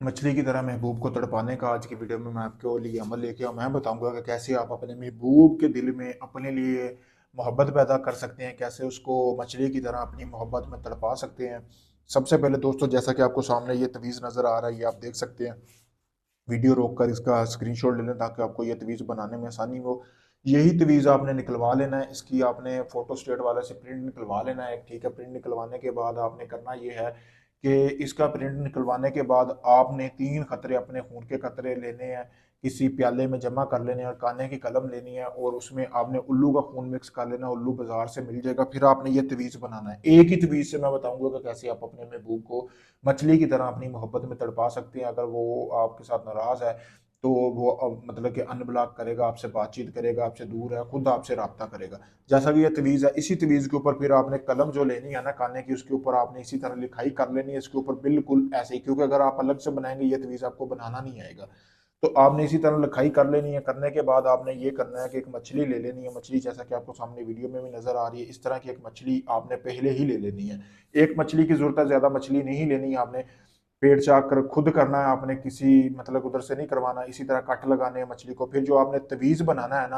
मछली की तरह महबूब को तड़पाने का आज की वीडियो में मैं आपके लिए अमल लेके आऊँ। मैं बताऊंगा कि कैसे आप अपने महबूब के दिल में अपने लिए मोहब्बत पैदा कर सकते हैं, कैसे उसको मछली की तरह अपनी मोहब्बत में तड़पा सकते हैं। सबसे पहले दोस्तों, जैसा कि आपको सामने ये तवीज़ नज़र आ रहा है, ये आप देख सकते हैं। वीडियो रोक कर इसका स्क्रीनशॉट ले लें ताकि आपको ये तवीज़ बनाने में आसानी हो। यही तवीज़ आपने निकलवा लेना है, इसकी आपने फ़ोटो स्टेट वाले से प्रिंट निकलवा लेना है। ठीक है, प्रिंट निकलवाने के बाद आपने करना ये है कि इसका प्रिंट निकलवाने के बाद आपने 3 कतरे अपने खून के कतरे लेने हैं, किसी प्याले में जमा कर लेने हैं और काने की कलम लेनी है और उसमें आपने उल्लू का खून मिक्स कर लेना। उल्लू बाजार से मिल जाएगा। फिर आपने ये तवीज़ बनाना है। एक ही तवीज़ से मैं बताऊंगा कि कैसे आप अपने महबूब को मछली की तरह अपनी मोहब्बत में तड़पा सकते हैं। अगर वो आपके साथ नाराज़ है तो वो मतलब कि अनब्लॉक करेगा, आपसे बातचीत करेगा, आपसे दूर है, खुद आपसे रब्ता करेगा। जैसा कि ये तवीज़ है, इसी तवीज़ के ऊपर फिर आपने कलम जो लेनी है ना काने की, उसके ऊपर आपने इसी तरह लिखाई कर लेनी है इसके ऊपर, बिल्कुल ऐसे ही, क्योंकि अगर आप अलग से बनाएंगे ये तवीज़ आपको बनाना नहीं आएगा। तो आपने इसी तरह लिखाई कर लेनी है। करने के बाद आपने ये करना है कि एक मछली ले लेनी है। मछली जैसा कि आपको सामने वीडियो में भी नजर आ रही है, इस तरह की एक मछली आपने पहले ही ले लेनी है। एक मछली की जरूरत है, ज्यादा मछली नहीं लेनी है आपने। पेड़ चाक कर खुद करना है आपने, किसी मतलब उधर से नहीं करवाना। इसी तरह कट लगाने हैं मछली को। फिर जो आपने तवीज बनाना है ना,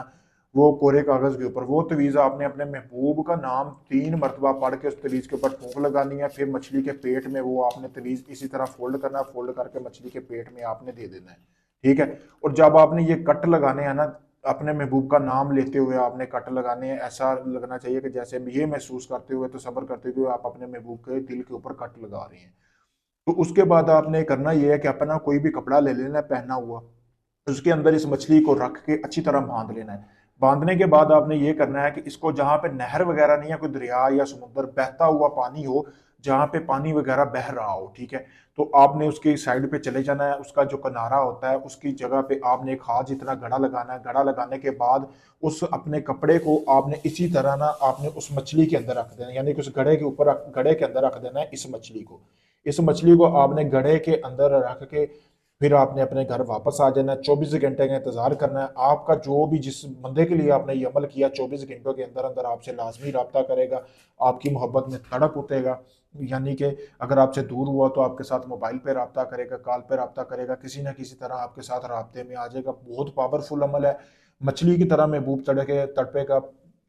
वो कोरे कागज के ऊपर वो तवीज आपने अपने महबूब का नाम 3 मरतबा पढ़ के उस तवीज के ऊपर फूंक लगानी है। फिर मछली के पेट में वो आपने तवीज इसी तरह फोल्ड करना है, फोल्ड करके मछली के पेट में आपने दे देना है। ठीक है। और जब आपने ये कट लगाने हैं ना, अपने महबूब का नाम लेते हुए आपने कट लगाने हैं। ऐसा लगना चाहिए कि जैसे ये महसूस करते हुए, तो सब्र करते हुए आप अपने महबूब के दिल के ऊपर कट लगा रहे हैं। तो उसके बाद आपने करना यह है कि अपना कोई भी कपड़ा ले लेना है पहना हुआ, उसके अंदर इस मछली को रख के अच्छी तरह बांध लेना है। बांधने के बाद आपने ये करना है कि इसको जहां पे नहर वगैरह नहीं है, कोई दरिया या समुद्र बहता हुआ पानी हो, जहां पे पानी वगैरह बह रहा हो, ठीक है, तो आपने उसके साइड पे चले जाना है। उसका जो किनारा होता है उसकी जगह पे आपने एक हाथ जितना गड़ा लगाना है। गड़ा लगाने के बाद उस अपने कपड़े को आपने इसी तरह ना आपने उस मछली के अंदर रख देना, यानी कि उस गड़े के ऊपर गड़े के अंदर रख देना है इस मछली को। इस मछली को आपने गड़े के अंदर रख के फिर आपने अपने घर वापस आ जाना है। 24 घंटे का इंतजार करना है। आपका जो भी जिस बंदे के लिए आपने ये अमल किया, 24 घंटों के अंदर अंदर आपसे लाजमी रब्ता करेगा, आपकी मोहब्बत में तड़प उठेगा। यानी कि अगर आपसे दूर हुआ तो आपके साथ मोबाइल पे रब्ता करेगा, कॉल पे रब्ता करेगा, किसी ना किसी तरह आपके साथ रब्ते में आ जाएगा। बहुत पावरफुल अमल है। मछली की तरह महबूब तड़के तड़पेगा।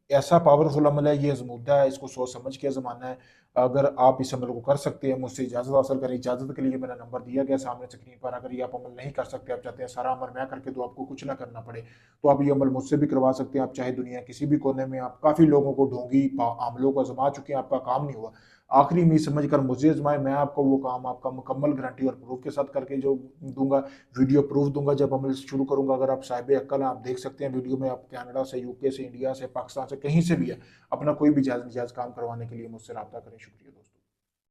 ऐसा पावरफुल अमल है, ये आजमूदा है, इसको सोच समझ के जमाना है। अगर आप इस अमल को कर सकते हैं, मुझसे इजाजत हासिल करें। इजाजत के लिए मेरा नंबर दिया गया सामने स्क्रीन पर। अगर ये आप अमल नहीं कर सकते, आप चाहते हैं सारा अमल मैं करके तो आपको कुछ ना करना पड़े, तो आप ये अमल मुझसे भी करवा सकते हैं। आप चाहे दुनिया किसी भी कोने में, आप काफी लोगों को ढोंगी अमलों को आजमा चुके हैं, आपका काम नहीं हुआ। आखिरी में समझ कर मुझे आजमाए, मैं आपको वो काम आपका मुकम्मल गारंटी और प्रूफ के साथ करके जो दूंगा, वीडियो प्रूफ दूंगा जब अमल शुरू करूंगा। अगर आप साहिब अक्ल हैं, आप देख सकते हैं वीडियो में, आप कनाडा से, यूके से, इंडिया से, पाकिस्तान से, कहीं से भी है, अपना कोई भी जायज़ काम करवाने के लिए मुझसे रब्ता करें। शुक्रिया दोस्तों।